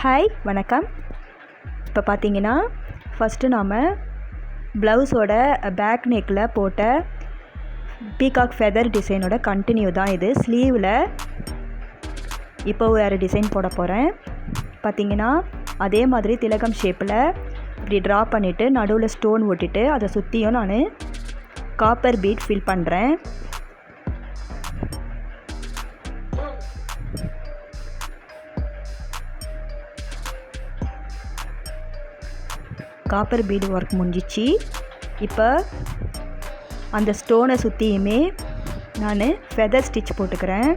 Hi வணக்கம். இப்போ பார்த்தீங்கன்னா ஃபஸ்ட்டு நாம் ப்ளவுஸோட பேக் நெக்கில் போட்ட பீகாக் ஃபெதர் டிசைனோட கண்டினியூ தான் இது. ஸ்லீவில் இப்போ வேறு டிசைன் போட போகிறேன். பார்த்திங்கன்னா அதே மாதிரி திலகம் ஷேப்பில் இப்படி ட்ரா பண்ணிவிட்டு நடுவில் ஸ்டோன் ஒட்டிட்டு அதை சுற்றியும் நான் காப்பர் பீட் ஃபில் பண்ணுறேன். காப்பர் பீடு ஒர்க் முடிஞ்சிச்சு. இப்போ அந்த ஸ்டோனை சுற்றியுமே நான் ஃபெதர் ஸ்டிச் போட்டுக்கிறேன்.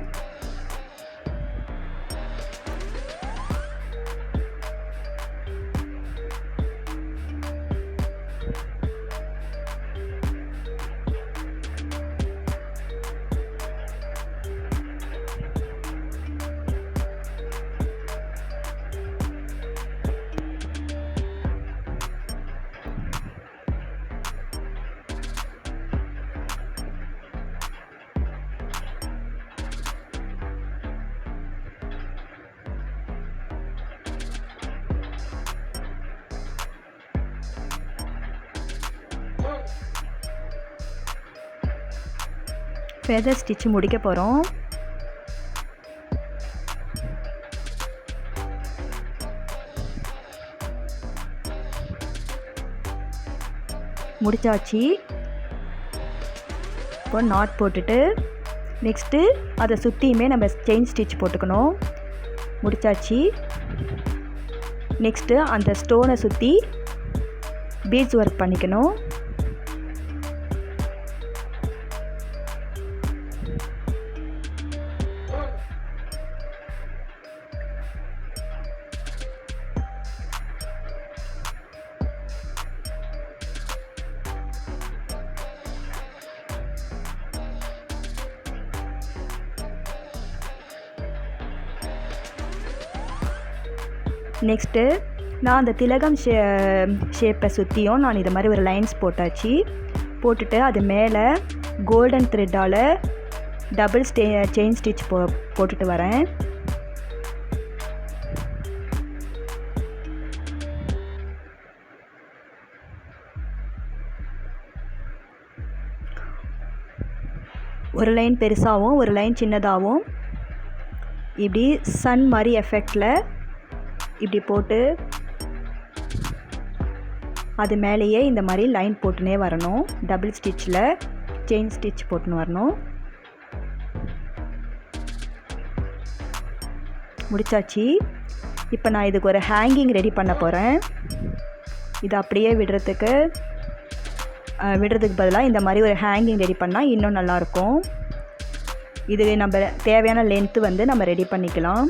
ஃபெதர் ஸ்டிச் முடிக்க போகிறோம். முடிச்சாச்சு. இப்போ நாட் போட்டுட்டு நெக்ஸ்ட்டு அதை சுற்றியுமே நம்ம செயின் ஸ்டிச் போட்டுக்கணும். முடிச்சாச்சு. நெக்ஸ்ட்டு அந்த ஸ்டோனை சுற்றி பீட்ஸ் ஒர்க் பண்ணிக்கணும். நெக்ஸ்ட்டு நான் அந்த திலகம் ஷேப்பை சுற்றியும் நான் இது மாதிரி ஒரு லைன்ஸ் போட்டாச்சு. போட்டுட்டு அது மேலே கோல்டன் த்ரெட்டால் டபுள் செயின் ஸ்டிச் போட்டுட்டு வரேன். ஒரு லைன் பெருசாகவும் ஒரு லைன் சின்னதாகவும் இப்படி சன் மாதிரி எஃபெக்டில் இப்படி போட்டு அது மேலேயே இந்த மாதிரி லைன் போட்டுனே வரணும். டபுள் ஸ்டிச்சில் செயின் ஸ்டிச் போட்டுன்னு வரணும். முடிச்சாச்சு. இப்போ நான் இதுக்கு ஒரு ஹேங்கிங் ரெடி பண்ண போகிறேன். இது அப்படியே விடுறதுக்கு பதிலாக இந்த மாதிரி ஒரு ஹேங்கிங் ரெடி பண்ணால் இன்னும் நல்லாயிருக்கும். இது நம்ம தேவையான லென்த்து வந்து நம்ம ரெடி பண்ணிக்கலாம்.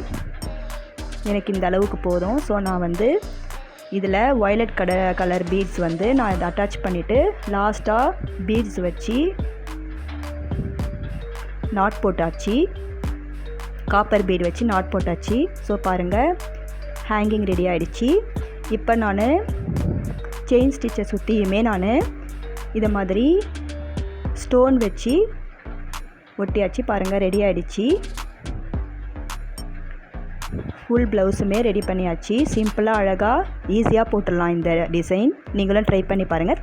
எனக்கு இந்த அளவுக்கு போதும். ஸோ நான் இதில் வயலட் கலர் பீட்ஸ் நான் இதை அட்டாச் பண்ணிவிட்டு லாஸ்ட்டாக பீட்ஸ் வச்சு நாட் போட்டாச்சு. காப்பர் பீட் வச்சு நாட் போட்டாச்சு. ஸோ பாருங்கள், ஹேங்கிங் ரெடி ஆகிடுச்சு. இப்போ நான் செயின் ஸ்டிச்சை சுற்றியுமே நான் இதை மாதிரி ஸ்டோன் வச்சு ஒட்டியாச்சு. பாருங்கள், ரெடி ஆகிடுச்சு. ஃபுல் ப்ளவுஸுமே ரெடி பண்ணியாச்சு. சிம்பிளாக அழகாக ஈஸியாக போட்டுடலாம் இந்த டிசைன். நீங்களும் ட்ரை பண்ணி பாருங்கள்.